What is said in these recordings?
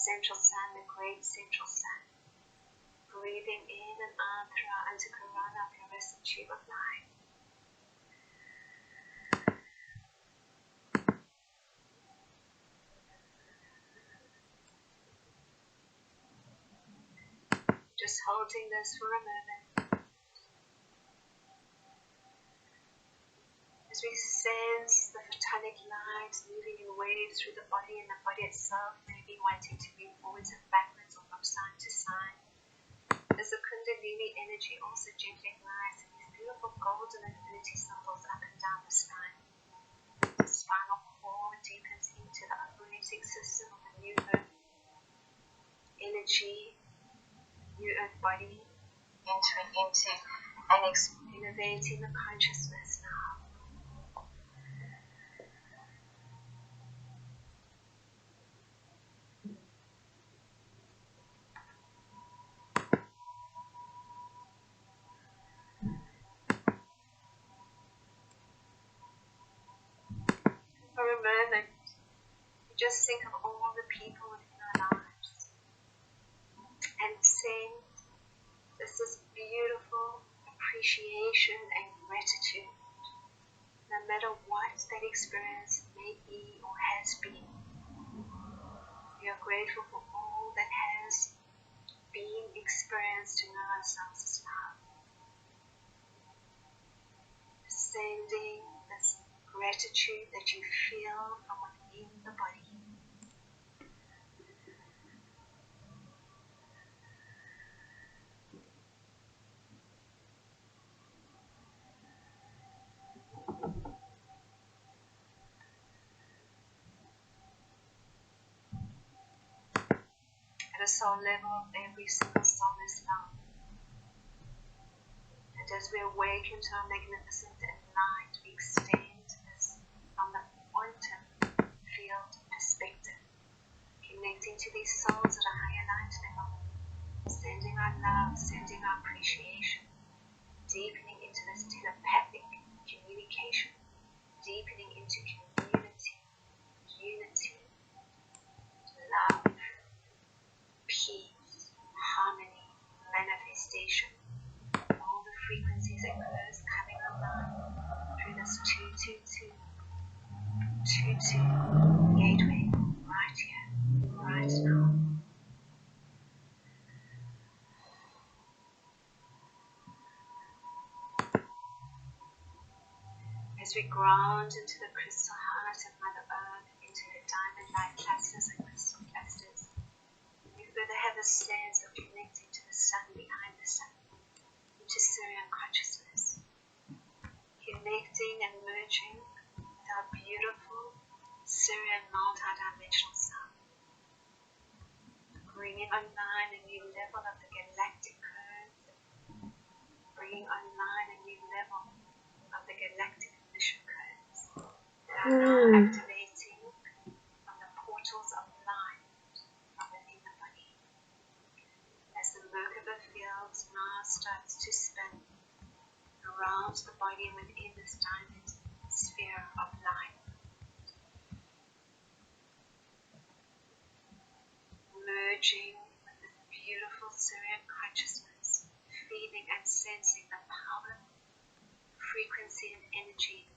central sun, the great central sun. Breathing in and out through our antakarana, fluorescent tube of light. Just holding this for a moment. As we sense the photonic light moving in waves through the body, and the body itself maybe wanting to move forwards and backwards or from side to side. As the Kundalini energy also gently glides in these beautiful golden infinity circles up and down the spine. The spinal cord deepens into the operating system of the new earth energy, new earth body, entering into and elevating the consciousness now. For a moment, just think of all the people within our lives and send this beautiful appreciation and gratitude, no matter what that experience may be or has been. We are grateful for all that has been experienced to know ourselves as love. Sending this gratitude that you feel from within the body. At a soul level, every single soul is love. And as we awaken to our magnificent and light, we extend this from the quantum field perspective, connecting to these souls at a higher light level, sending our love, sending our appreciation, deepening into this telepathic communication, deepening into community, unity, love, peace, harmony, manifestation, all the frequencies and codes coming online through this 222 gateway right here, right now. As we ground into the crystal heart of Mother Earth, into the diamond light clusters and crystal clusters, we further have a sense of connecting to the sun behind the sun, into Sirian consciousness, connecting and merging with our beautiful Sirian multidimensional sun, bringing online a new level of the galactic curve, bringing online a new level of the galactic mission codes that are now activating from the portals of light from within the body. As the Merkaba field now starts to spin around the body within this diamond sphere of light, merging with this beautiful Sirian consciousness, feeling and sensing the power, frequency and energy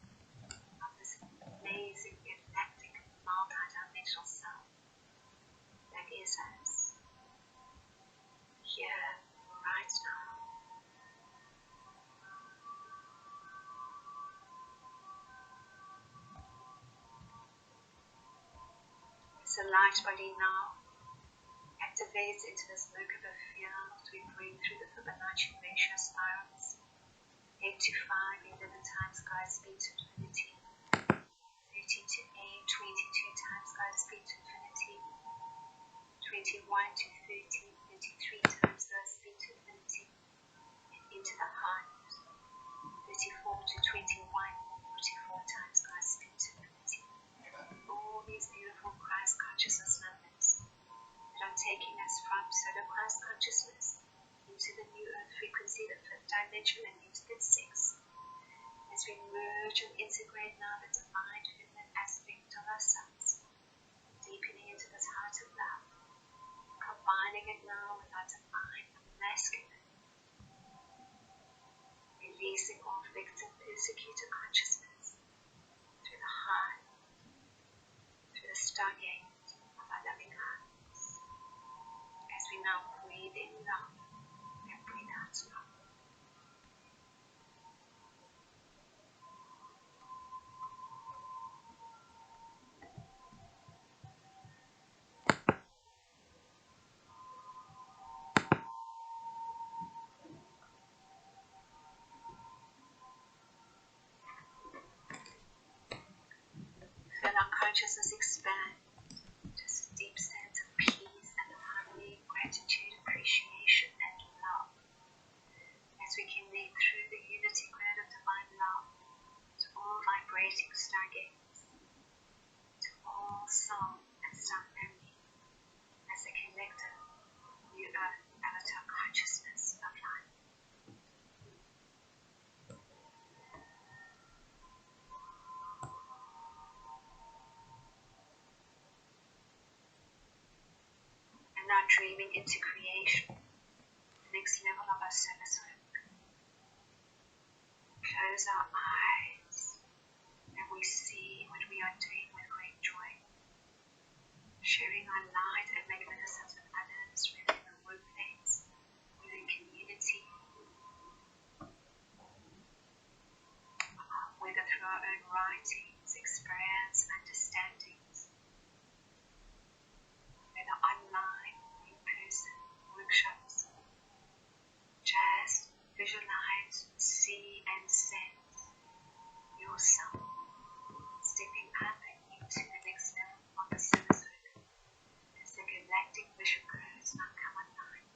of this amazing galactic multidimensional self that is us, here, right now. As the light body now activates into this Merkaba field, we bring through the Fibonacci ratio spirals, 8 to 5, 11 times God's speed to infinity, 13 to 8, 22 times God's speed to infinity, 21 to 13, 33 times God's speed to infinity, and into the heart, 34 to 21, 44 times God's speed to infinity. All these beautiful Christ consciousness numbers that are taking us from pseudo Christ consciousness into the new earth frequency, the fifth dimension, and into the sixth. As we merge and integrate now the divine feminine aspect of ourselves, deepening into this heart of love, it now with our divine masculine, releasing all victim persecutor consciousness through the heart, through the stargate of our loving hearts, as we now breathe in love and breathe out love. Feel our consciousness expand to this deep sense of peace and harmony, gratitude, appreciation, and love, as we connect through the unity grid of divine love to all vibrating stargates, to all soul and star memory, as a collective new earth avatar consciousness of life. And now dreaming into creation, the next level of our service work. Close our eyes and we see what we are doing with great joy, sharing our light and magnificence with others within the workplace, within community, whether through our own writings, experience, understandings, whether online, in person, workshops. Just visualize, see, and sense yourself stepping up into the next level of the service work as the galactic vision grows now come online.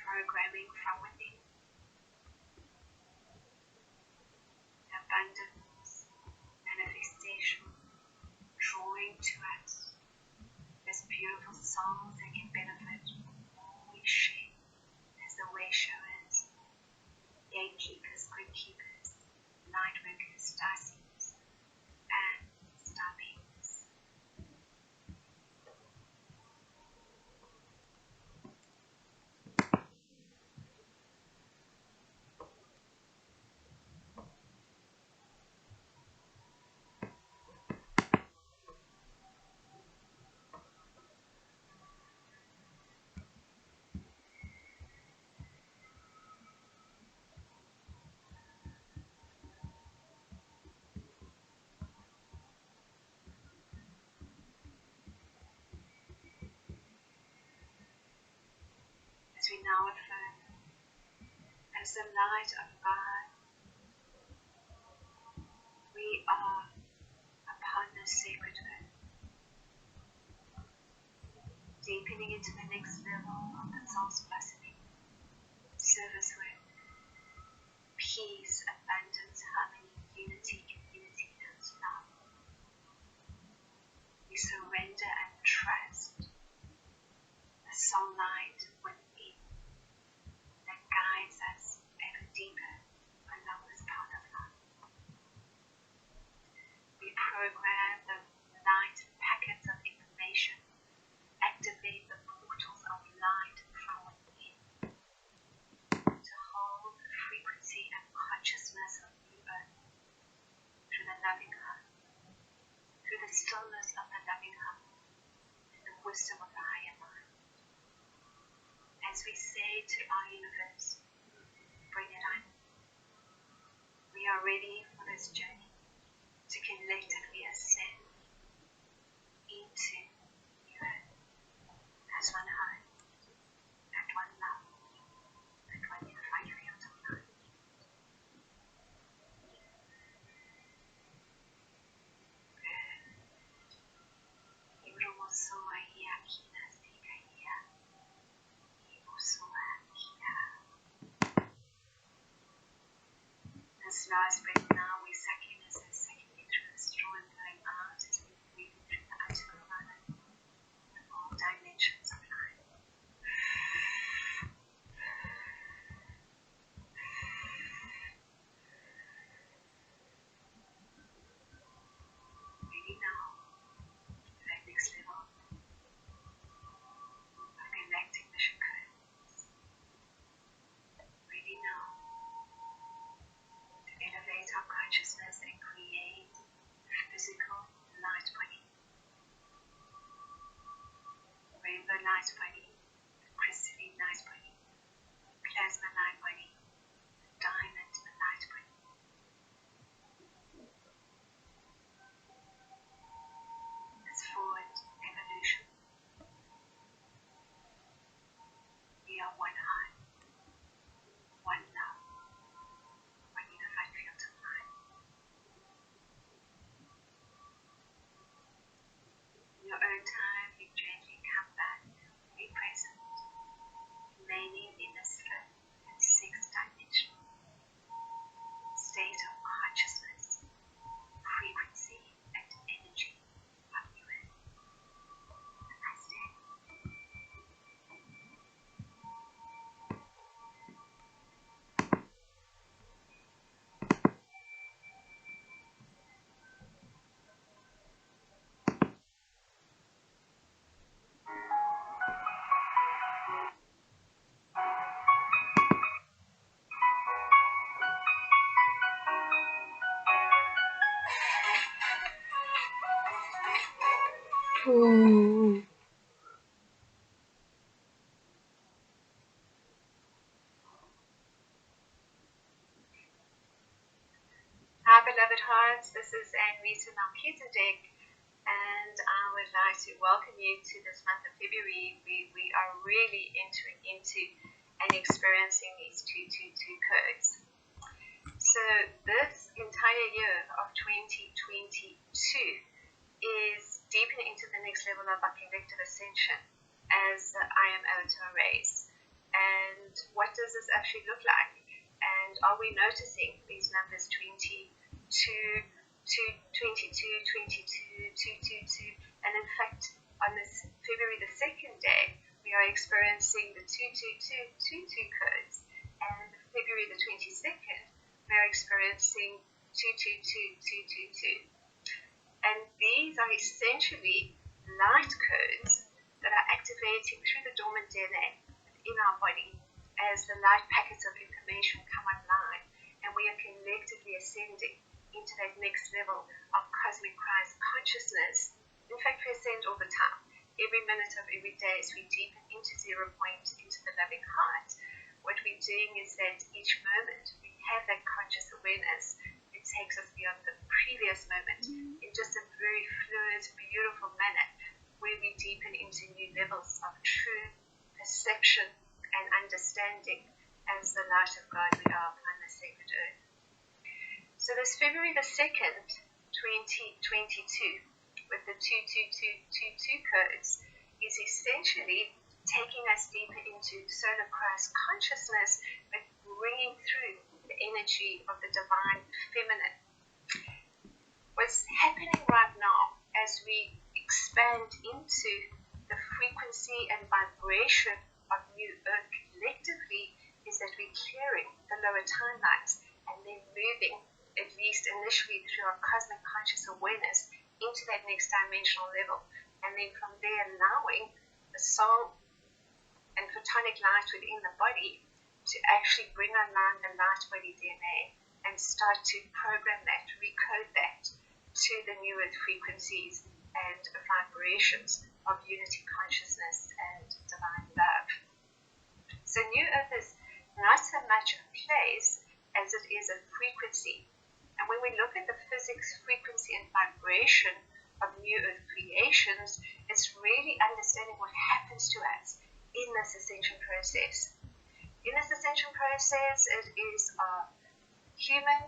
Programming from within, abundance, manifestation, drawing to us this beautiful souls that can benefit all we share as the way showers, gatekeepers, grid keepers, light workers, star seeds, and star beings. As we now affirm, as the light of God, we are upon this sacred earth, deepening into the next level of the soul's blossoming, service work, peace, abundance, harmony, unity, community, and love. We surrender and trust the soul light within that guides us ever deeper along this path of life. We program the light packets of information, activate the portals of light from within to hold the frequency and consciousness of new earth through the loving heart, through the stillness of the loving heart, and the wisdom of the higher mind. As we say to our universe, bring it on. We are ready for this journey to collectively ascend into new earth as one heart and one love and one unified field of light. This last breath now, we suck in as a second in through the straw and blowing out as we breathe through the outer corona of all dimensions. Hi, beloved hearts. This is Anne-Rita Melchizedek, and I would like to welcome you to this month of February. We are really entering into and experiencing these 222 codes. So this entire year of 2022 is deepening into the next level of our collective ascension as I am Avatar race. And what does this actually look like? And are we noticing these numbers 22, 22, 22, 222? And in fact, on this February the 2nd day, we are experiencing the 22222 codes. And February the 22nd, we are experiencing 222222. And these are essentially light codes that are activating through the dormant DNA in our body as the light packets of information come online, and we are collectively ascending into that next level of cosmic Christ consciousness. In fact, we ascend all the time. Every minute of every day as we deepen into 0 point, into the loving heart, what we're doing is that each moment we have that conscious awareness. It takes us beyond the previous moment in just a very fluid, beautiful manner, where we deepen into new levels of true perception and understanding as the light of God we are upon the sacred earth. So this February the 2nd, 2022, with the 22222 codes, is essentially taking us deeper into solar Christ consciousness, but bringing through the energy of the divine feminine. What's happening right now as we expand into the frequency and vibration of New Earth collectively is that we're clearing the lower timelines and then moving, at least initially through our cosmic conscious awareness, into that next dimensional level. And then from there, allowing the soul and photonic light within the body to actually bring online the light body DNA and start to program that, recode that to the New Earth frequencies and vibrations of unity consciousness and divine love. So New Earth is not so much a place as it is a frequency. And when we look at the physics, frequency, and vibration of New Earth creations, it's really understanding what happens to us in this ascension process. In this ascension process, it is a human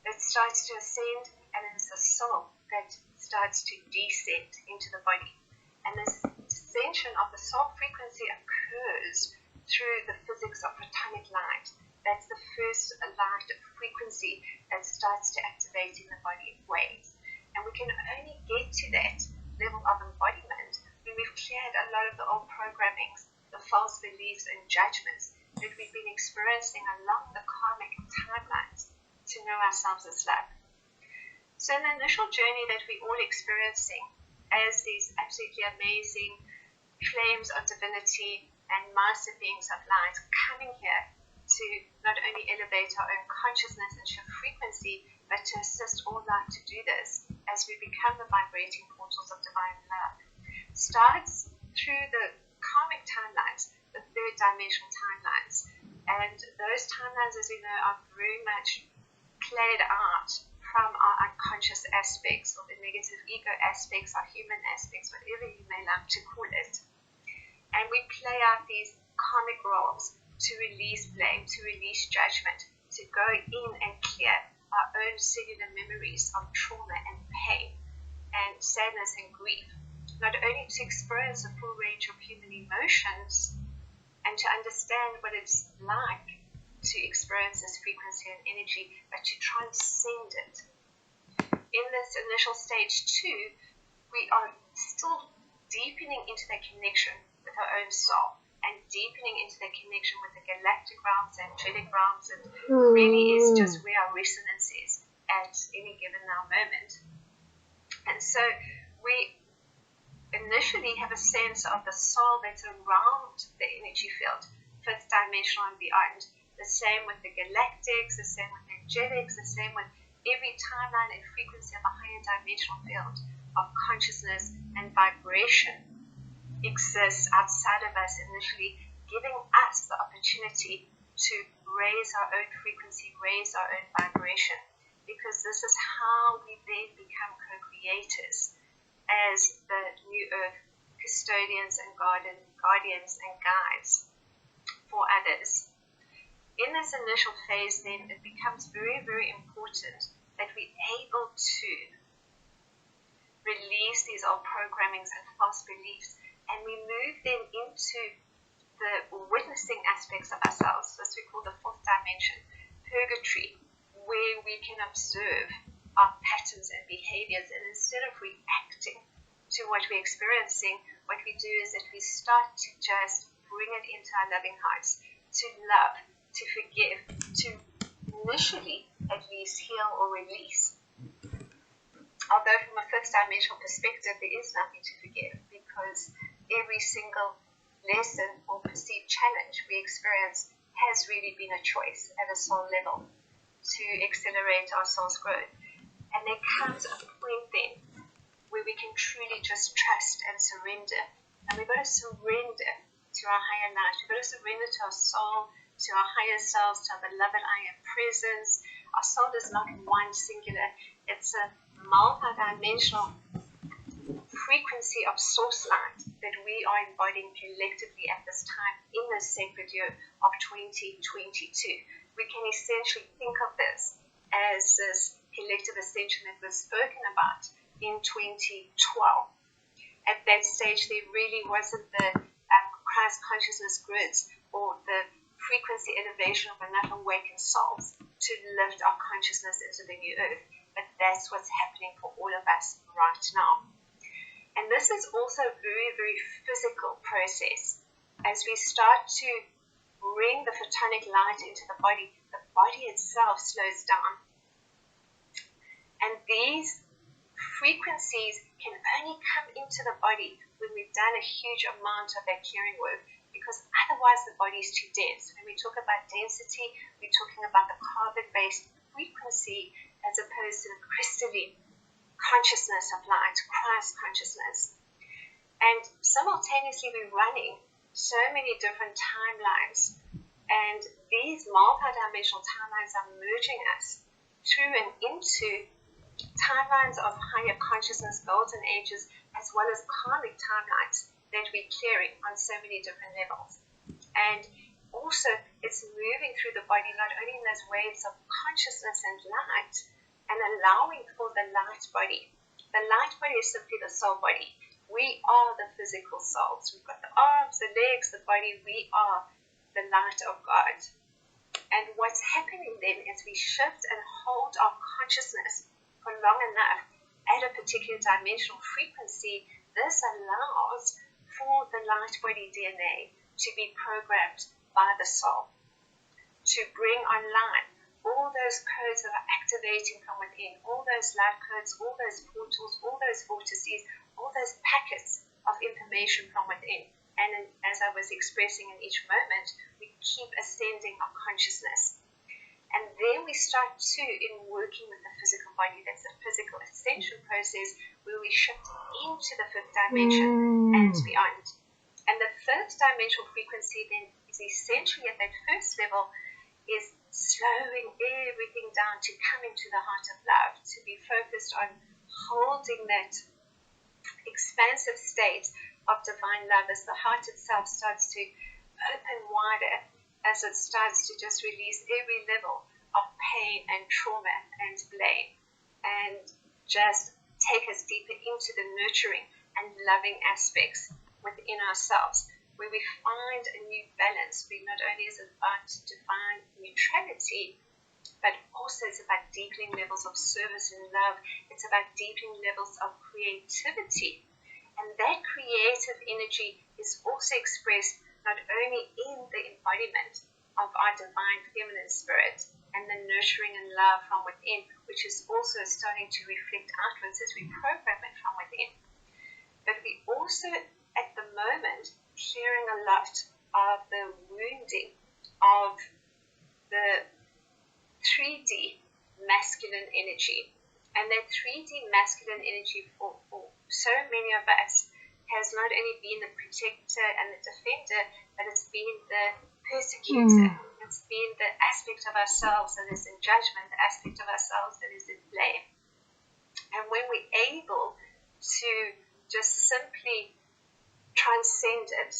that starts to ascend, and it's a soul that starts to descend into the body. And this descension of the soul frequency occurs through the physics of photonic light. That's the first light frequency that starts to activate in the body of waves. And we can only get to that level of embodiment when we've cleared a lot of the old programmings, the false beliefs and judgments that we've been experiencing along the karmic timelines to know ourselves as love. So in the initial journey that we're all experiencing as these absolutely amazing flames of divinity and master beings of light coming here to not only elevate our own consciousness and shift frequency, but to assist all life to do this as we become the vibrating portals of divine love, starts through the karmic timelines, the third dimensional timelines. And those timelines, as we know, are very much played out from our unconscious aspects, or the negative ego aspects, our human aspects, whatever you may like to call it. And we play out these karmic roles to release blame, to release judgment, to go in and clear our own cellular memories of trauma and pain and sadness and grief, not only to experience a full range of human emotions and to understand what it's like to experience this frequency and energy, but to transcend it. In this initial stage 2, we are still deepening into that connection with our own soul and deepening into that connection with the galactic realms, angelic realms. It really is just where our resonance is at any given now moment. And so we initially have a sense of the soul that's around the energy field, fifth dimensional and beyond. The same with the galactics, the same with angelics, the same with every timeline and frequency of a higher dimensional field. of consciousness and vibration exists outside of us, initially giving us the opportunity to raise our own frequency, raise our own vibration, because this is how we then become co-creators as the new earth custodians and guardians and guides for others. In this initial phase, then, it becomes very, very important that we're able to release these old programmings and false beliefs, and we move then into the witnessing aspects of ourselves, as we call the fourth dimension, purgatory, where we can observe our patterns and behaviors, and instead of reacting to what we're experiencing, what we do is that we start to just bring it into our loving hearts, to love, to forgive, to initially at least heal or release. Although from a fifth dimensional perspective, there is nothing to forgive, because every single lesson or perceived challenge we experience has really been a choice at a soul level to accelerate our soul's growth. And there comes a point then where we can truly just trust and surrender. And we've got to surrender to our higher light. We've got to surrender to our soul, to our higher selves, to our beloved I am presence. Our soul is not one singular. It's a multi-dimensional frequency of source light that we are embodying collectively at this time in this sacred year of 2022. We can essentially think of this as this collective ascension that was spoken about in 2012. At that stage, there really wasn't the Christ consciousness grids or the frequency elevation of enough awakened souls to lift our consciousness into the new earth. But that's what's happening for all of us right now. And this is also a very, very physical process. As we start to bring the photonic light into the body itself slows down. And these frequencies can only come into the body when we've done a huge amount of that clearing work, because otherwise the body is too dense. When we talk about density, we're talking about the carbon-based frequency as opposed to the crystalline consciousness of light, Christ consciousness. And simultaneously we're running so many different timelines, and these multi-dimensional timelines are merging us through and into timelines of higher consciousness, golden ages, as well as karmic timelines that we're clearing on so many different levels. And also it's moving through the body, not only in those waves of consciousness and light, and allowing for the light body. The light body is simply the soul body. We are the physical souls. We've got the arms, the legs, the body. We are the light of God. And what's happening then is we shift and hold our consciousness for long enough at a particular dimensional frequency. This allows for the light body DNA to be programmed by the soul, to bring online all those codes that are activating from within, all those light codes, all those portals, all those vortices, all those packets of information from within. And as I was expressing in each moment, we keep ascending our consciousness. And then we start to, in working with the physical body, that's the physical ascension process, where we shift into the fifth dimension and beyond. And the fifth dimensional frequency then is essentially at that first level is slowing everything down to come into the heart of love, to be focused on holding that expansive state of divine love as the heart itself starts to open wider, as it starts to just release every level of pain and trauma and blame, and just take us deeper into the nurturing and loving aspects within ourselves, where we find a new balance. We not only is it about divine neutrality, but also it's about deepening levels of service and love. It's about deepening levels of creativity. And that creative energy is also expressed not only in the embodiment of our divine feminine spirit and the nurturing and love from within, which is also starting to reflect outwards as we program it from within, but we also at the moment clearing a lot of the wounding of the 3D masculine energy. And that 3D masculine energy for so many of us has not only been the protector and the defender, but it's been the persecutor. It's been the aspect of ourselves that is in judgment, the aspect of ourselves that is in blame. And when we're able to just simply transcend it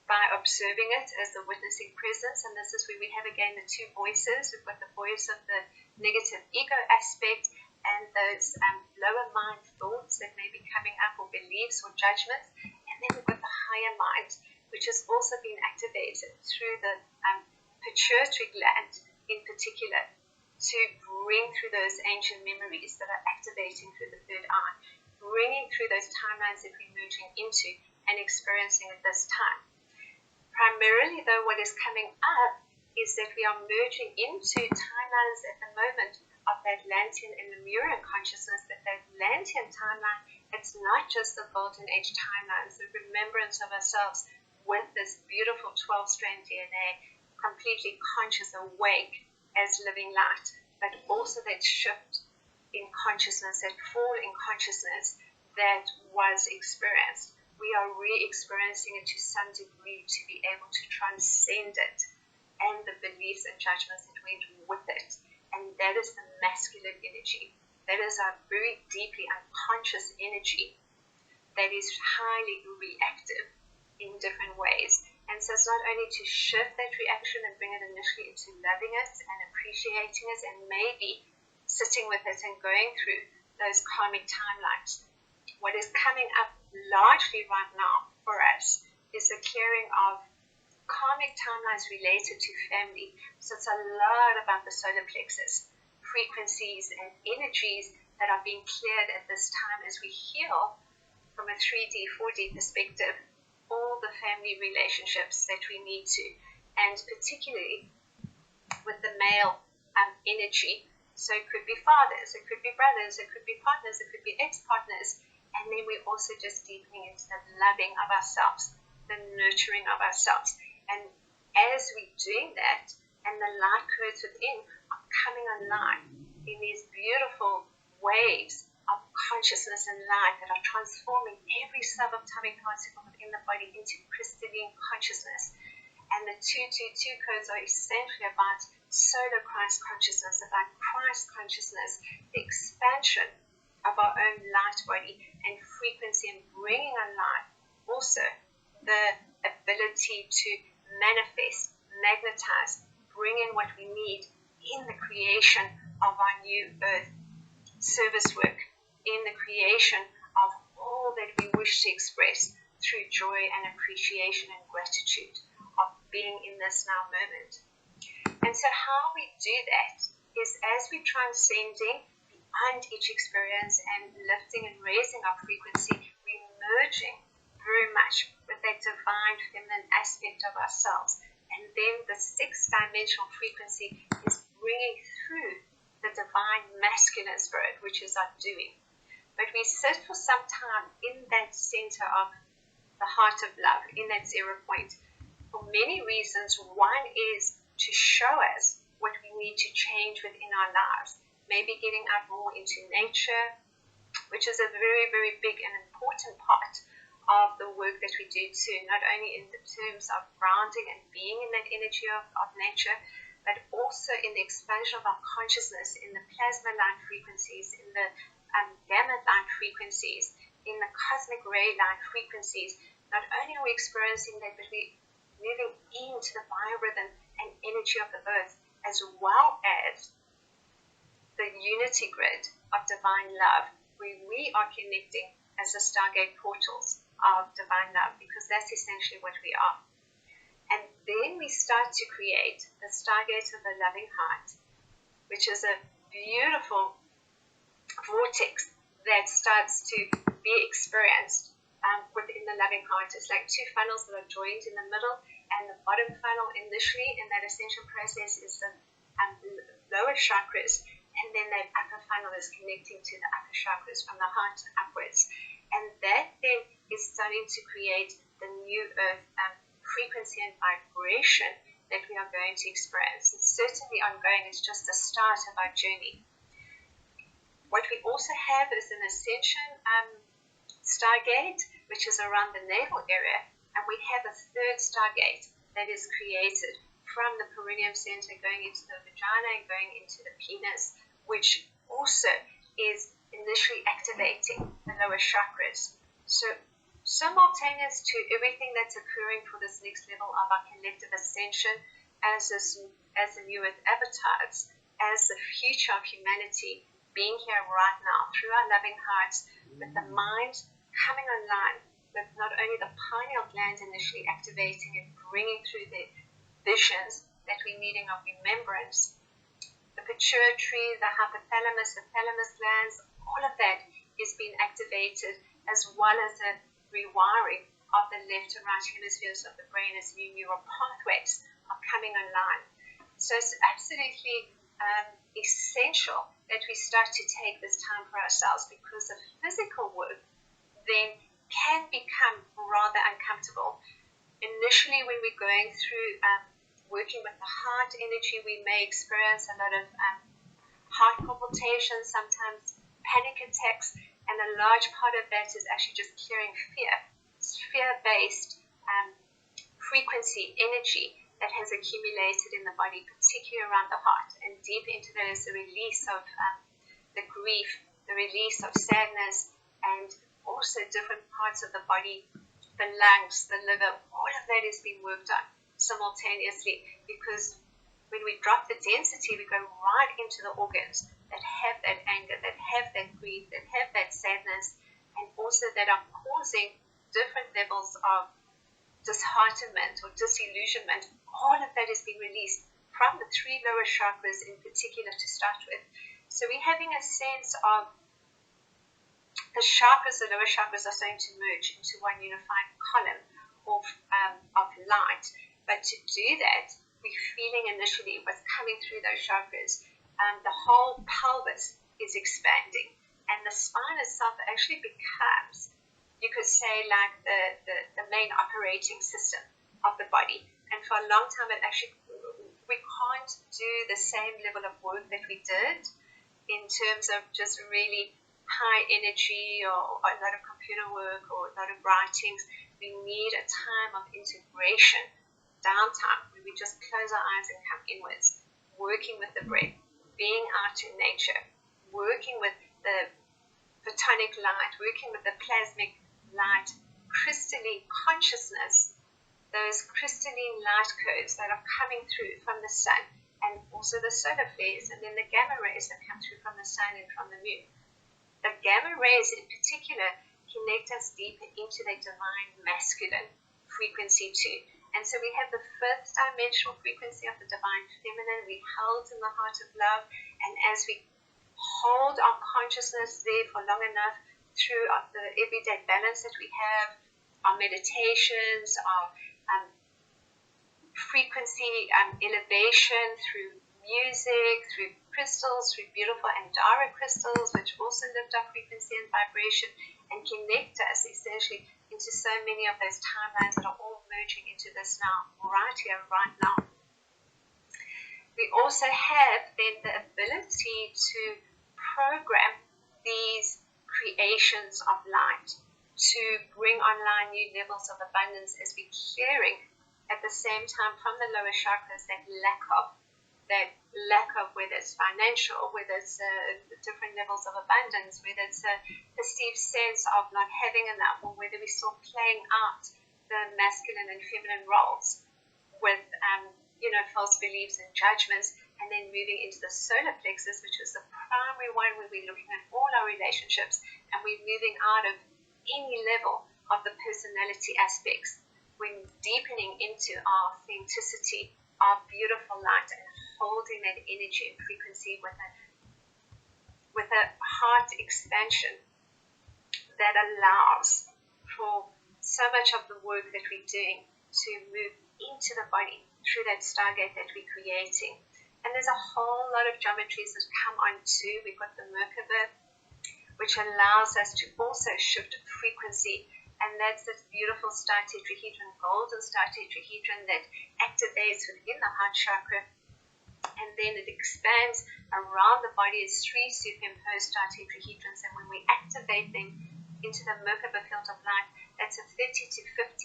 by observing it as the witnessing presence, and this is where we have again the two voices. We've got the voice of the negative ego aspect and those lower mind thoughts that may be coming up, or beliefs or judgments, and then we've got the higher mind, which has also been activated through the pituitary gland in particular, to bring through those ancient memories that are activating through the third eye, bringing through those timelines that we're merging into and experiencing at this time. Primarily, though, what is coming up is that we are merging into timelines at the moment of the Atlantean and Lemurian consciousness, but the Atlantean timeline, it's not just the Golden Age timelines, the remembrance of ourselves with this beautiful 12-strand DNA, completely conscious, awake as living light, but also that shift in consciousness, that fall in consciousness that was experienced. We are re-experiencing it to some degree to be able to transcend it and the beliefs and judgments that went with it. And that is the masculine energy. That is our very deeply unconscious energy that is highly reactive in different ways. And so it's not only to shift that reaction and bring it initially into loving it and appreciating it and maybe sitting with it and going through those karmic timelines. What is coming up largely right now for us is the clearing of karmic timelines related to family. So it's a lot about the solar plexus, frequencies and energies that are being cleared at this time as we heal from a 3D, 4D perspective, all the family relationships that we need to, and particularly with the male energy. So it could be fathers, it could be brothers, it could be partners, it could be ex-partners, and then we're also just deepening into the loving of ourselves, the nurturing of ourselves. And as we're doing that, and the light codes within are coming online in these beautiful waves of consciousness and light that are transforming every subatomic particle within the body into crystalline consciousness. And the 222 codes are essentially about solar Christ consciousness, about Christ consciousness, the expansion of our own light body and frequency, and bringing online also the ability to manifest, magnetize, bring in what we need in the creation of our new earth service work, in the creation of all that we wish to express through joy and appreciation and gratitude of being in this now moment. And so how we do that is as we're transcending beyond each experience and lifting and raising our frequency, we're merging very much with that divine feminine aspect of ourselves. And then the sixth dimensional frequency is bringing through the divine masculine spirit, which is our doing. But we sit for some time in that center of the heart of love, in that 0 point, for many reasons. One is to show us what we need to change within our lives, maybe getting out more into nature, which is a very, very big and important part of the work that we do too, not only in the terms of grounding and being in that energy of nature, but also in the expansion of our consciousness in the plasma line frequencies, in the gamma line frequencies, in the cosmic ray line frequencies. Not only are we experiencing that, but we're moving into the biorhythm and energy of the earth, as well as the unity grid of divine love, where we are connecting as the Stargate portals of divine love, because that's essentially what we are. And then we start to create the Stargate of the loving heart, which is a beautiful vortex that starts to be experienced within the loving heart. It's like two funnels that are joined in the middle, and the bottom funnel initially in that ascension process is the lower chakras, and then that upper funnel is connecting to the upper chakras from the heart upwards. And that then is starting to create the new earth frequency and vibration that we are going to experience. It's certainly ongoing. It's just the start of our journey. What we also have is an ascension stargate, which is around the navel area, and we have a third stargate that is created from the perineum center going into the vagina and going into the penis, which also is initially activating the lower chakras. So simultaneous to everything that's occurring for this next level of our collective ascension as the new earth avatars, as the future of humanity being here right now through our loving hearts, with the mind coming online, with not only the pineal gland initially activating and bringing through the visions that we're needing of remembrance, the pituitary, the hypothalamus, the thalamus glands, all of that is being activated, as well as the rewiring of the left and right hemispheres of the brain as new neural pathways are coming online. So it's absolutely essential that we start to take this time for ourselves, because the physical work then can become rather uncomfortable. Initially, when we're going through working with the heart energy, we may experience a lot of heart palpitations, sometimes panic attacks, and a large part of that is actually just clearing fear. It's fear-based frequency energy that has accumulated in the body, particularly around the heart. And deep into that is the release of the grief, the release of sadness, and also different parts of the body, the lungs, the liver, all of that is being worked on simultaneously, because when we drop the density, we go right into the organs that have that anger, that have that grief, that have that sadness, and also that are causing different levels of disheartenment or disillusionment. All of that is being released from the three lower chakras in particular to start with. So we're having a sense of the chakras, the lower chakras are starting to merge into one unified column of light. But to do that, we're feeling initially what's coming through those chakras. The whole pelvis is expanding, and the spine itself actually becomes, you could say, like the main operating system of the body. And for a long time, we can't do the same level of work that we did in terms of just really high energy or a lot of computer work or a lot of writings. We need a time of integration, downtime, where we just close our eyes and come inwards, working with the breath, being out in nature, working with the photonic light, working with the plasmic light, crystalline consciousness, those crystalline light curves that are coming through from the sun, and also the solar flares, and then the gamma rays that come through from the sun and from the moon. The gamma rays in particular connect us deeper into the divine masculine frequency too. And so we have the fifth dimensional frequency of the divine feminine. We held in the heart of love, and as we hold our consciousness there for long enough through the everyday balance that we have, our meditations, our frequency elevation through music, through crystals, through beautiful Andara crystals, which also lift our frequency and vibration and connect us essentially into so many of those timelines that are all merging into this now, right here, right now. We also have then the ability to program these creations of light to bring online new levels of abundance as we're clearing at the same time from the lower chakras that lack of whether it's financial, whether it's different levels of abundance, whether it's a perceived sense of not having enough, or whether we're still playing out the masculine and feminine roles with false beliefs and judgments, and then moving into the solar plexus, which is the primary one where we're looking at all our relationships, and we're moving out of any level of the personality aspects. We're deepening into our authenticity, our beautiful light, and holding that energy and frequency with a heart expansion that allows for so much of the work that we're doing to move into the body through that stargate that we're creating. And there's a whole lot of geometries that come on too. We've got the Merkaba, which allows us to also shift frequency, and that's this beautiful star tetrahedron, golden star tetrahedron that activates within the heart chakra and then it expands around the body as three superimposed tetrahedrons. And when we activate them into the Merkaba field of light, that's a 30 to 55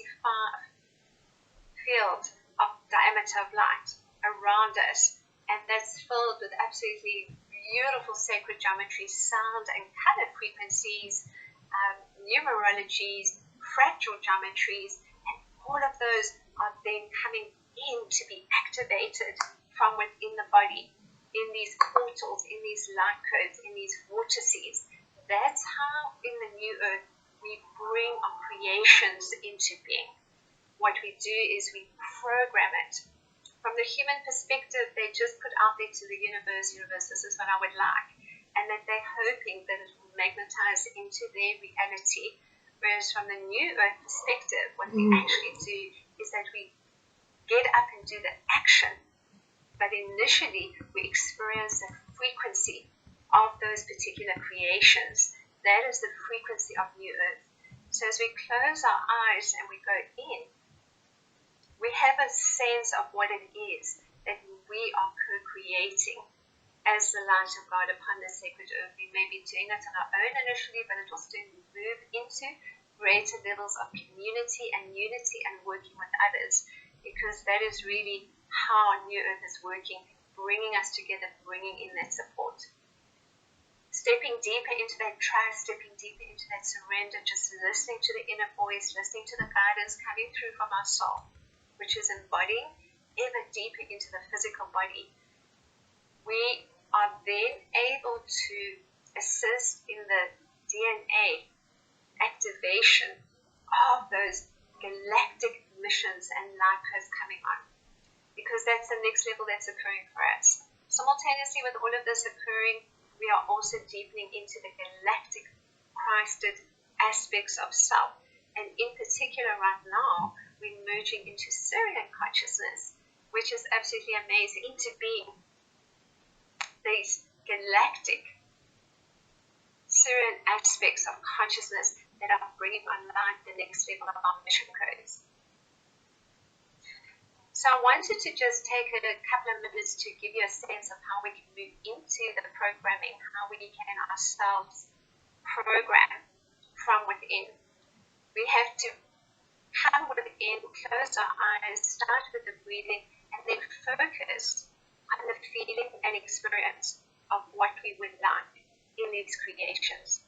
field of diameter of light around us. And that's filled with absolutely beautiful sacred geometry, sound and color frequencies, numerologies, fractal geometries, and all of those are then coming in to be activated from within the body, in these portals, in these light codes, in these vortices. That's how in the new earth we bring our creations into being. What we do is we program it. From the human perspective, they just put out there to the universe, this is what I would like. And that they're hoping that it will magnetize into their reality. Whereas from the new earth perspective, what we actually do is that we get up and do the action. But initially, we experience the frequency of those particular creations. That is the frequency of new earth. So as we close our eyes and we go in, we have a sense of what it is that we are co-creating as the light of God upon the sacred earth. We may be doing it on our own initially, but it will still move into greater levels of community and unity and working with others, because that is really how New Earth is working, bringing us together, bringing in that support. Stepping deeper into that trust, stepping deeper into that surrender, just listening to the inner voice, listening to the guidance coming through from our soul, which is embodying ever deeper into the physical body. We are then able to assist in the DNA activation of those galactic missions and light codes coming on, because that's the next level that's occurring for us. Simultaneously with all of this occurring, we are also deepening into the galactic Christed aspects of self, and in particular right now we're merging into Syrian consciousness, which is absolutely amazing, into being these galactic Syrian aspects of consciousness that are bringing online the next level of our mission codes. So I wanted to just take a couple of minutes to give you a sense of how we can move into the programming, how we can ourselves program from within. We have to come within, close our eyes, start with the breathing, and then focus on the feeling and experience of what we would like in these creations.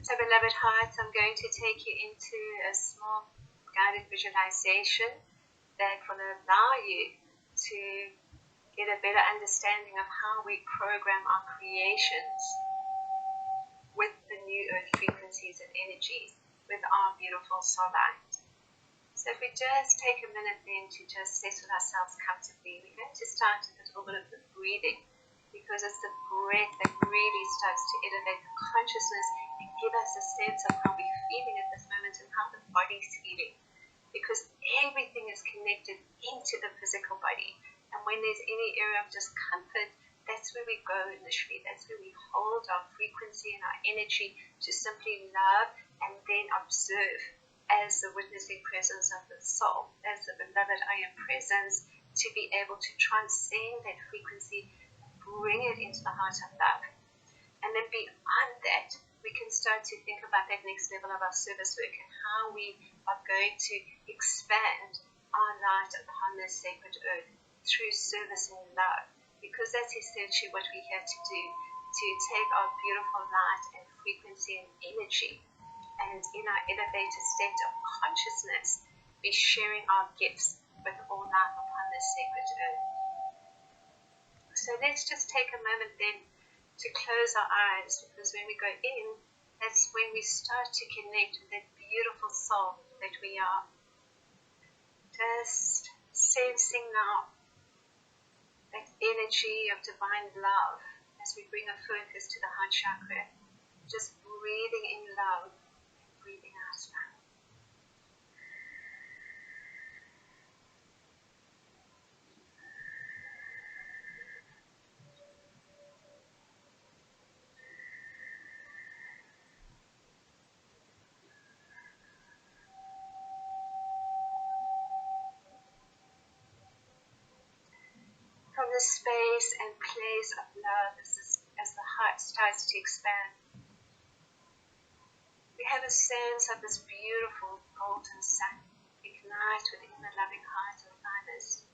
So beloved hearts, I'm going to take you into a small guided visualization that will allow you to get a better understanding of how we program our creations with the new earth frequencies and energies, with our beautiful soul light. So if we just take a minute then to just settle ourselves comfortably, we're going to start with a little bit of the breathing, because it's the breath that really starts to elevate the consciousness and give us a sense of how we're feeling at this moment and how the body's feeling, because everything is connected into the physical body. And when there's any area of discomfort, that's where we go initially. That's where we hold our frequency and our energy to simply love and then observe as the witnessing presence of the soul, as the beloved I am presence, to be able to transcend that frequency, bring it into the heart of love. And then beyond that, we can start to think about that next level of our service work and how we are going to expand our light upon this sacred earth through service and love, because that's essentially what we're here to do, to take our beautiful light and frequency and energy, and in our elevated state of consciousness, be sharing our gifts with all life upon this sacred earth. So let's just take a moment then to close our eyes, because when we go in, that's when we start to connect with that beautiful soul that we are. Just sensing now that energy of divine love as we bring our focus to the heart chakra, just breathing in love and breathing out love. from the space and place of love as the heart starts to expand, we have a sense of this beautiful golden sun ignite within the loving heart of others.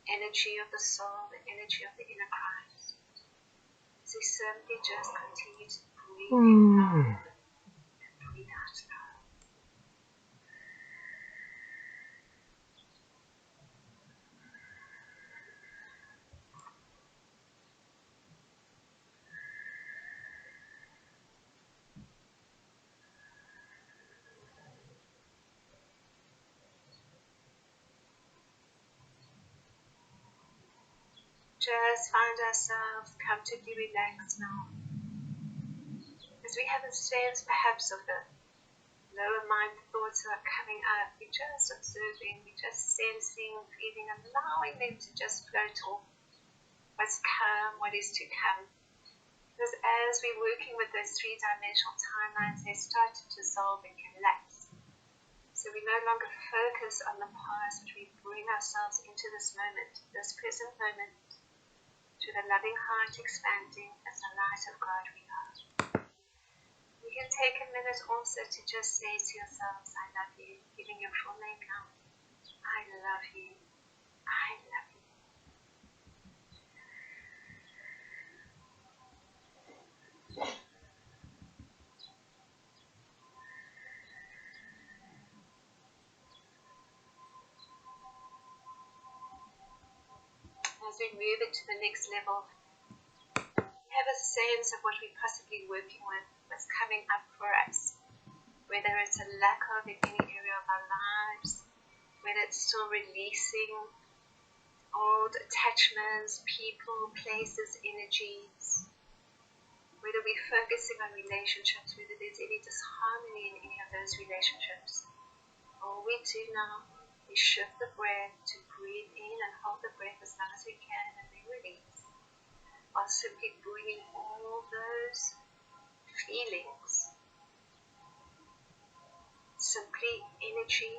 Energy of the soul, the energy of the inner Christ. So simply just continue to breathe in love and breathe out love. Just find ourselves comfortably relaxed now. As we have a sense perhaps of the lower mind thoughts that are coming up, we're just observing, we're just sensing, feeling, allowing them to just float off. What's come, what is to come. Because as we're working with those three-dimensional timelines, they start to dissolve and collapse. So we no longer focus on the past, but we bring ourselves into this moment, this present moment, to the loving heart expanding as the light of God we are. You can take a minute also to just say to yourselves, I love you, giving your full name now. I love you. I love you. As we move into the next level, have a sense of what we're possibly working with, what's coming up for us, whether it's a lack of in any area of our lives, whether it's still releasing old attachments, people, places, energies, whether we're focusing on relationships, whether there's any disharmony in any of those relationships. All we do now is shift the breath to breathe in and hold the breath as long as we can and then release, while simply bringing all those feelings, simply energy,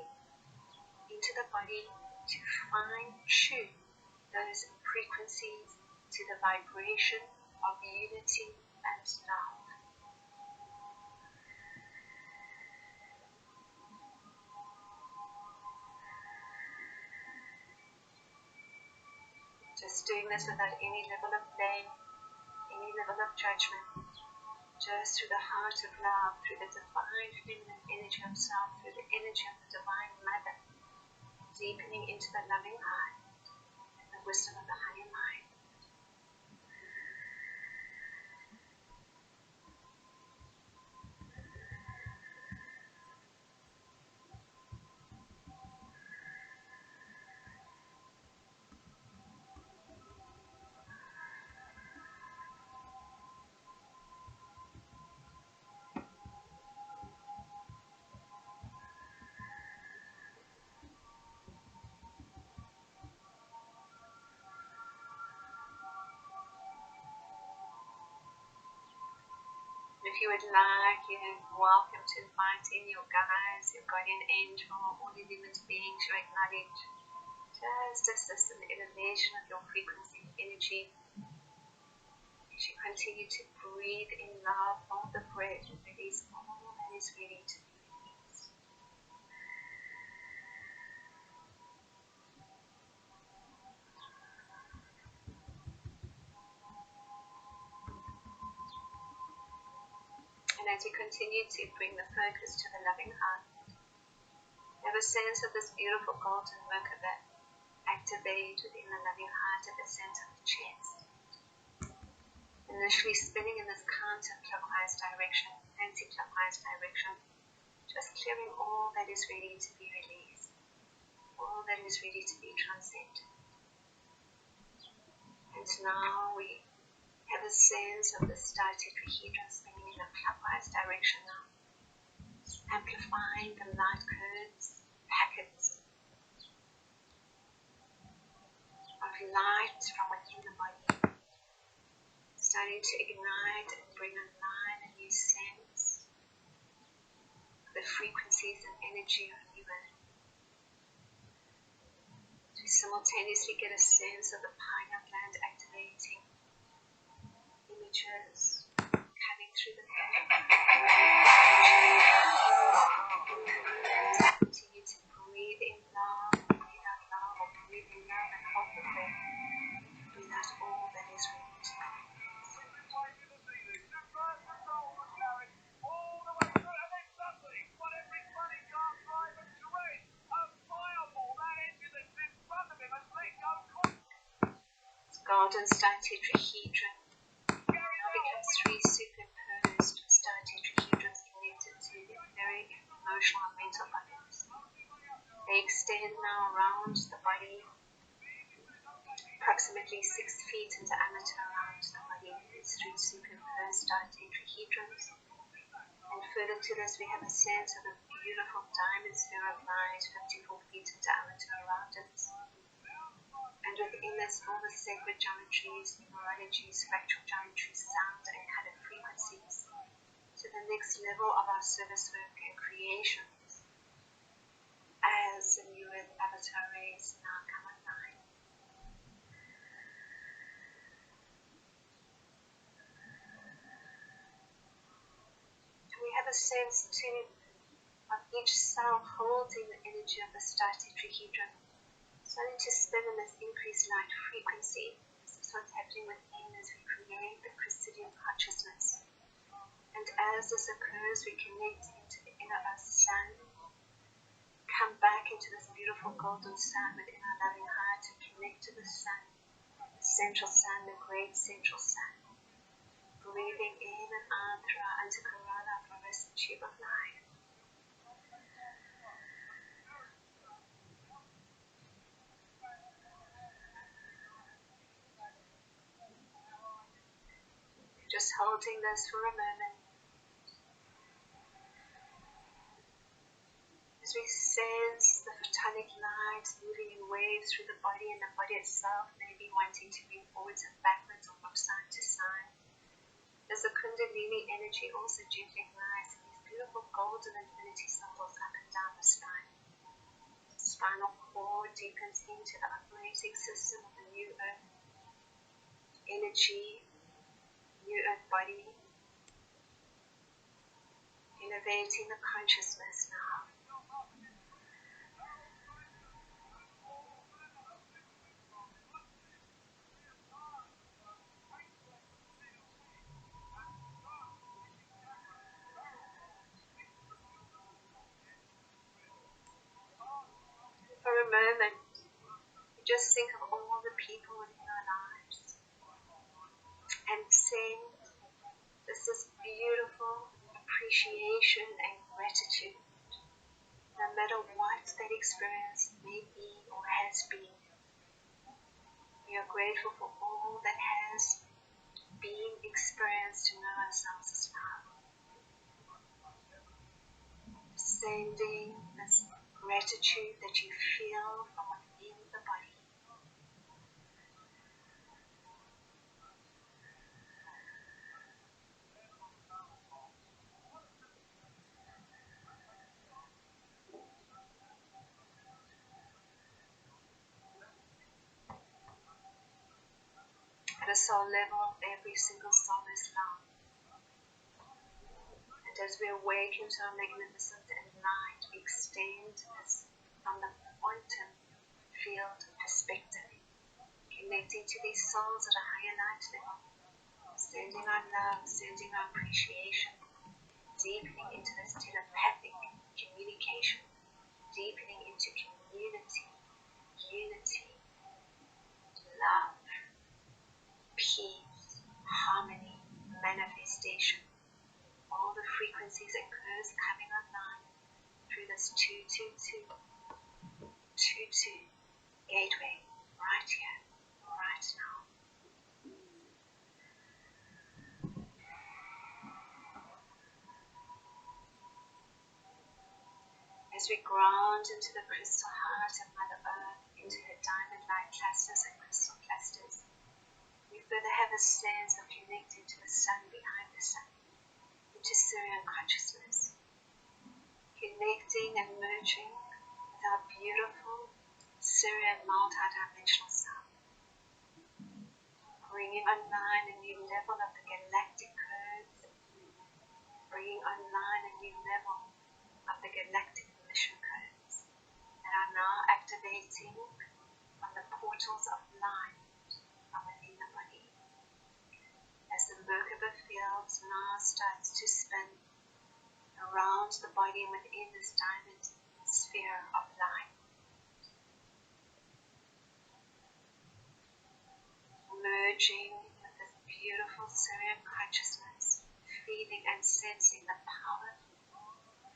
into the body to fine-tune those frequencies to the vibration of unity and love. Just doing this without any level of blame, any level of judgment, just through the heart of love, through the divine feminine energy of self, through the energy of the divine mother, deepening into the loving heart and the wisdom of the higher mind. If you would like, you're welcome to invite in your guides, your guardian angel, all your living beings you acknowledge. Just assist in the elevation of your frequency and energy. As you continue to breathe in love, hold the breath, and release all that is ready to be released. And as you continue to bring the focus to the loving heart, have a sense of this beautiful golden Merkaba activate within the loving heart at the center of the chest. Initially spinning in this counterclockwise direction, anti-clockwise direction, just clearing all that is ready to be released, all that is ready to be transcended. And now we have a sense of the started tetrahedron spinning in a clockwise direction now, amplifying the light curves, packets of light from within the body, starting to ignite and bring online a new sense of the frequencies and energy of new earth, to We simultaneously get a sense of the pineal gland activating, images coming through the head. Continue to breathe in love, breathe out love, or breathe in love and hold the breath. Breathe out all that is right. Golden star tetrahedron now becomes three superimposed star tetrahedrons connected to the etheric, emotional, and mental bodies. They extend now around the body, approximately 6 feet in diameter around the body. These three superimposed star tetrahedrons. And further to this, we have a sense of a beautiful diamond sphere of light, 54 feet in diameter around it. And within this, all the sacred geometries, numerologies, fractal geometries, sound and color frequencies, to the next level of our service work and creations, as the new earth avatar rays now come online. And we have a sense too of each cell holding the energy of the star tetrahedron, starting to spin in this increased light frequency. This is what's happening within as we create the Presidium consciousness. And as this occurs, we connect into the inner earth sun, come back into this beautiful golden sun within our loving heart and connect to the sun, the central sun, the great central sun. Breathing in and out through our antakarana, fluorescent tube of light. Just holding this for a moment. As we sense the photonic light moving in waves through the body, and the body itself maybe wanting to move forwards and backwards or from side to side. As the Kundalini energy also gently glides in these beautiful golden infinity symbols up and down the spine. The spinal cord deepens into the operating system of the new earth energy, new earth body, innovating the consciousness now. For a moment, just think of all the people within our lives and send this beautiful appreciation and gratitude. No matter what that experience may be or has been, we are grateful for all that has been experienced to know ourselves as love. Sending this gratitude that you feel from within the body. At a soul level, every single soul is love. And as we awaken to our magnificent and light, we extend this from the quantum field perspective, connecting to these souls at a higher light level, sending our love, sending our appreciation, deepening into this telepathic communication, deepening into community, unity, love, peace, harmony, manifestation. All the frequencies and curves coming online through this 222 gateway right here, right now. As we ground into the crystal heart of Mother Earth, into her diamond light clusters and crystal clusters, we further have a sense of connecting to the sun behind the sun, into Sirian consciousness, connecting and merging with our beautiful Syrian multidimensional sound, bringing online a new level of the galactic codes, bringing online a new level of the galactic mission codes that are now activating on the portals of light from within the body. As the Merkaba field now starts to spin around the body and within this diamond sphere of light, merging with this beautiful Syrian consciousness, feeling and sensing the power,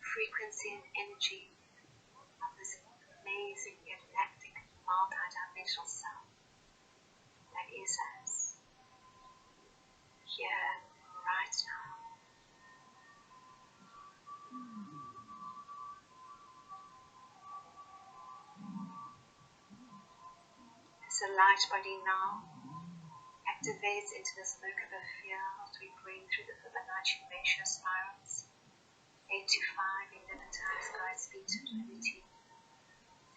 frequency and energy of this amazing galactic multidimensional self that is us here right now. As the light body now activates into this Merkaba field, we bring through the Fibonacci ratio spirals 8 to 5, 11 times Godspeed to infinity,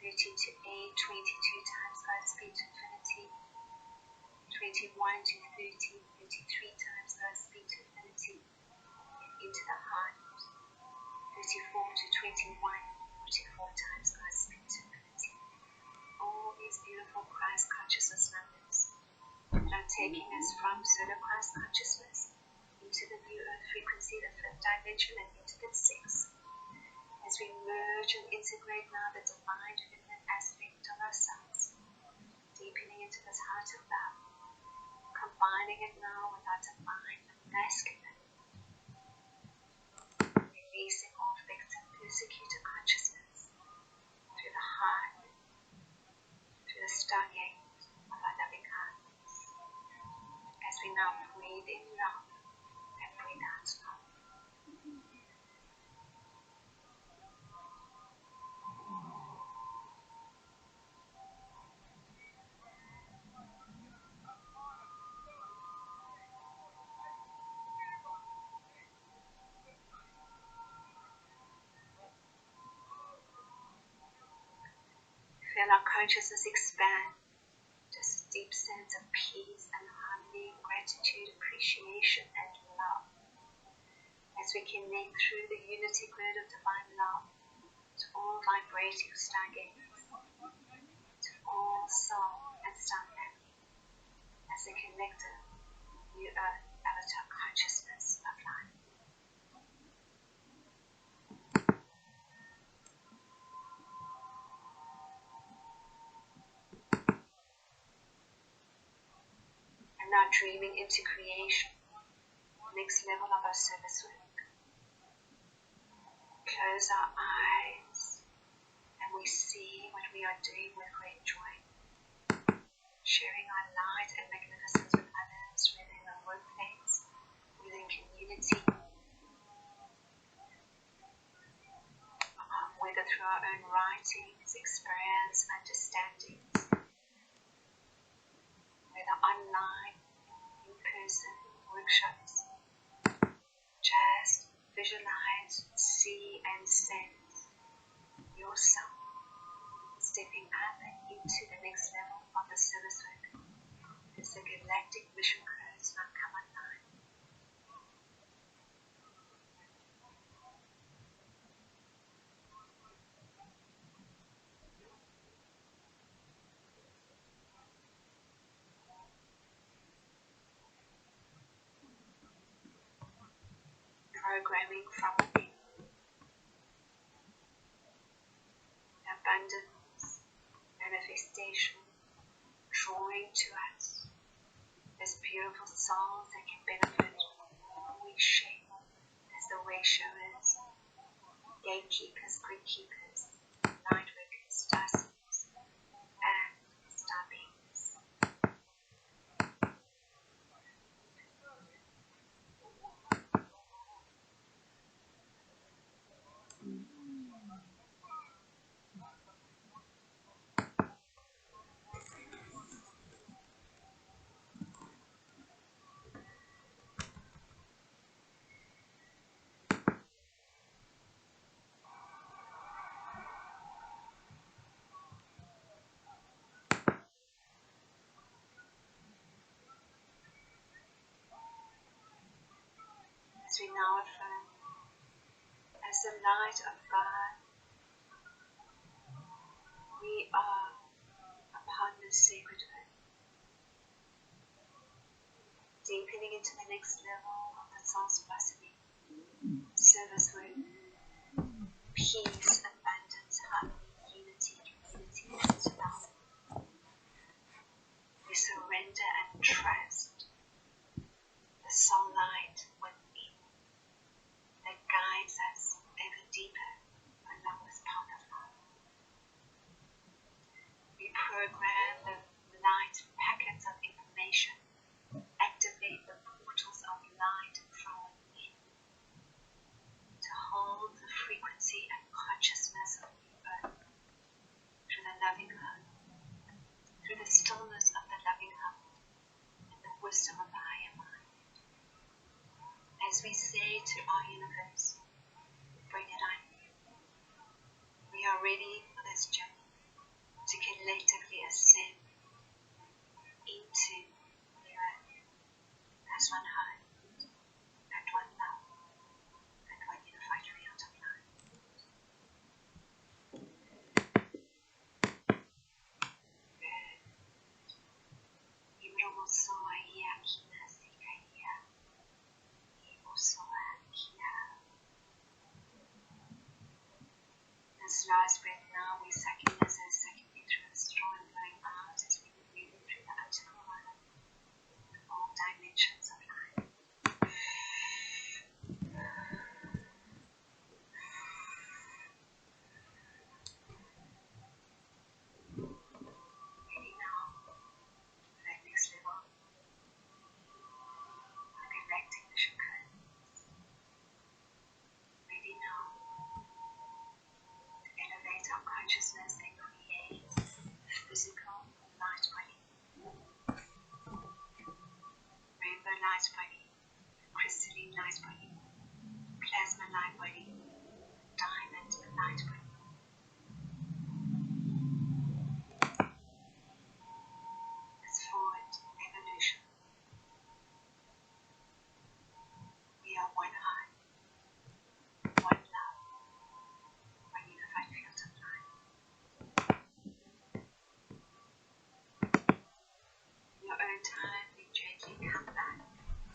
13 to 8, 22 times Godspeed to infinity, 21 to 30, 33 times Godspeed to infinity, and into the heart, 34 to 21, 44 times Godspeed to infinity. All these beautiful Christ consciousness numbers that are taking us from Solar Christ consciousness into the new earth frequency, the fifth dimension, and into the sixth. As we merge and integrate now the divine feminine aspect of ourselves, deepening into this heart of love, combining it now with our divine masculine, releasing all victim persecutor consciousness through the heart, through the stargate of our loving heart. As we now breathe in love and breathe out love. Feel our consciousness expand, just deep sense of peace and harmony, gratitude, appreciation, and love. As we connect through the unity grid of divine love to all vibrating stargates, to all soul and star family, as a collective new earth avatar consciousness of life. And now dreaming into creation, next level of our service work. Close our eyes and we see what we are doing with great joy, sharing our light and magnificence with others, whether in the workplace, within community, whether through our own writings, experience, understandings, whether online, in person, workshops. Just visualize, see, and sense yourself stepping up into the next level of the service work as the galactic mission codes now come online. Programming from within. Abundance, manifestation, drawing to us as beautiful souls that can benefit all we shape as the way showers, gatekeepers, grid keepers, light workers, star seeds, and star beings. now affirm, as the light of God, we are upon this sacred earth, deepening into the next level of the soul's blossoming, service work, peace, abundance, harmony, unity, community, and love. We surrender and trust the soul light within that guides us ever deeper along this path of love. We program the light packets of information, activate the portals of light from within to hold the frequency and consciousness of the earth through the loving heart, through the stillness of the loving heart and the wisdom of the higher mind. As we say to our universe, bring it on. We are ready for this journey to collectively ascend into the earth as one heart and one love and one unified field of light. Good. Ibromosoa Iakina Sikaia. Ibosoa Kia. This last breath now, we suck in as a sucking in through the straw and blowing out as we move through the optical line, all dimensions of life. Ready now for that next level, connecting the chakras. Ready now to elevate our consciousness and create a physical light body, rainbow light body, crystalline light body, plasma light body, diamond light body. It's forward evolution. We are one heart, one love, one unified field of light. In your own time, be gently come back,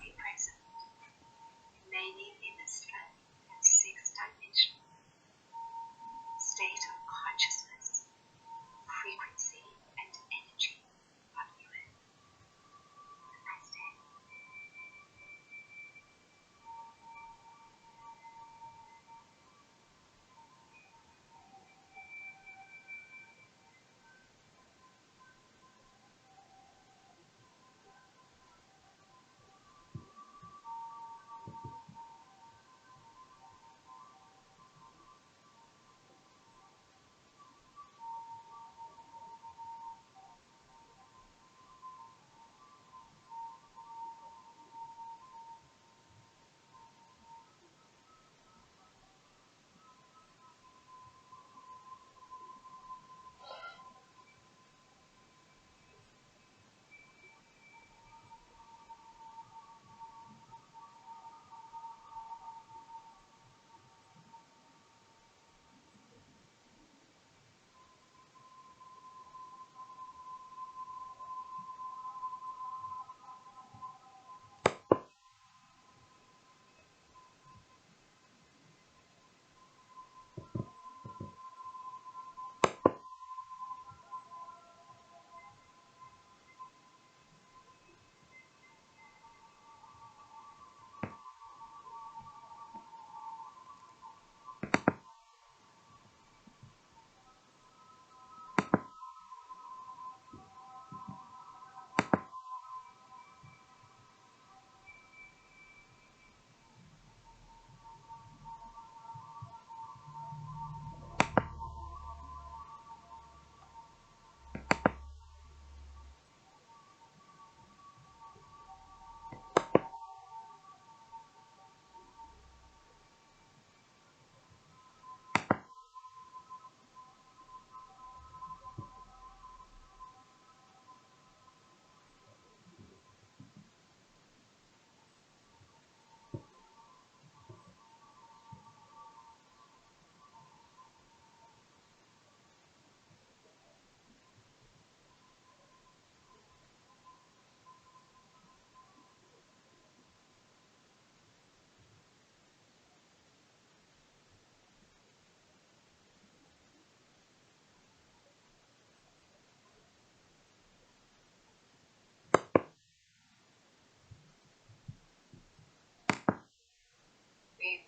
be present, remaining in this fifth and sixth dimension.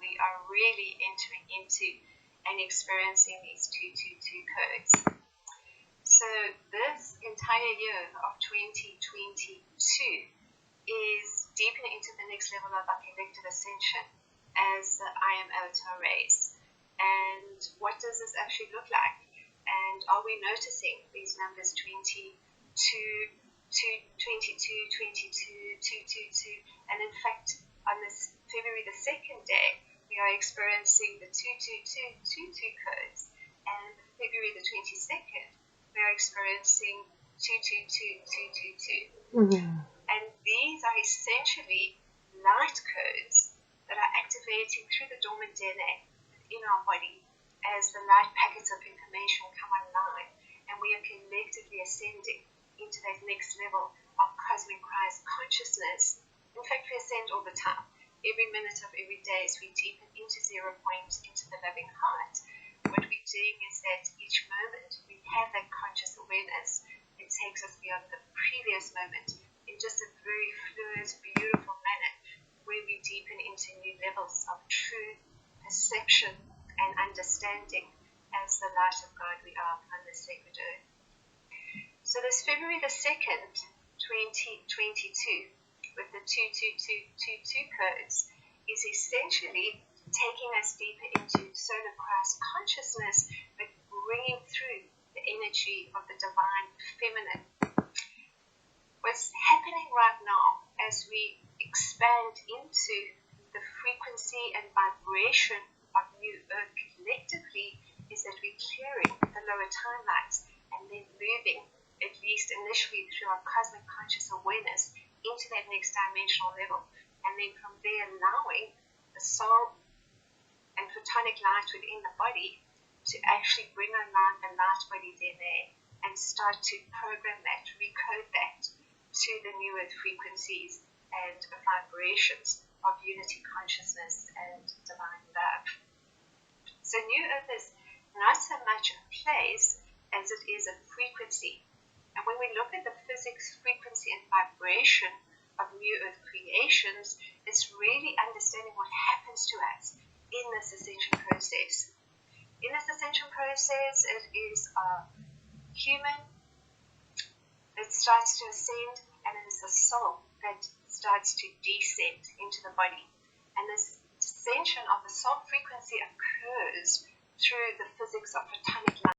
we are really entering into and experiencing these 222 codes. So this entire year of 2022 is deepening into the next level of our collective ascension as the I Am Avatar race. And what does this actually look like? And are we noticing these numbers 22, 22, 222, and in fact, on this February the 2nd day, we are experiencing the 22222 codes, and February the 22nd, we are experiencing 222222. And these are essentially light codes that are activating through the dormant DNA in our body as the light packets of information come online, and we are collectively ascending into that next level of cosmic Christ consciousness. In fact, we ascend all the time. Every minute of every day as we deepen into 0 point, into the loving heart, what we're doing is that each moment we have that conscious awareness. It takes us beyond the previous moment in just a very fluid, beautiful manner, where we deepen into new levels of true perception and understanding as the light of God we are on this sacred earth. So this February the 2nd, 2022, with the 22222 codes, is essentially taking us deeper into solar Christ consciousness, but bringing through the energy of the divine feminine. What's happening right now as we expand into the frequency and vibration of New Earth collectively is that we're clearing the lower timelines and then moving, at least initially through our cosmic conscious awareness, into that next dimensional level, and then from there allowing the soul and photonic light within the body to actually bring online the light body DNA and start to program that, recode that to the new earth frequencies and vibrations of unity consciousness and divine love. So new earth is not so much a place as it is a frequency. And when we look at the physics, frequency, and vibration of new earth creations, it's really understanding what happens to us in this ascension process. In this ascension process, it is a human that starts to ascend, and it is the soul that starts to descend into the body. And this ascension of the soul frequency occurs through the physics of photonic light.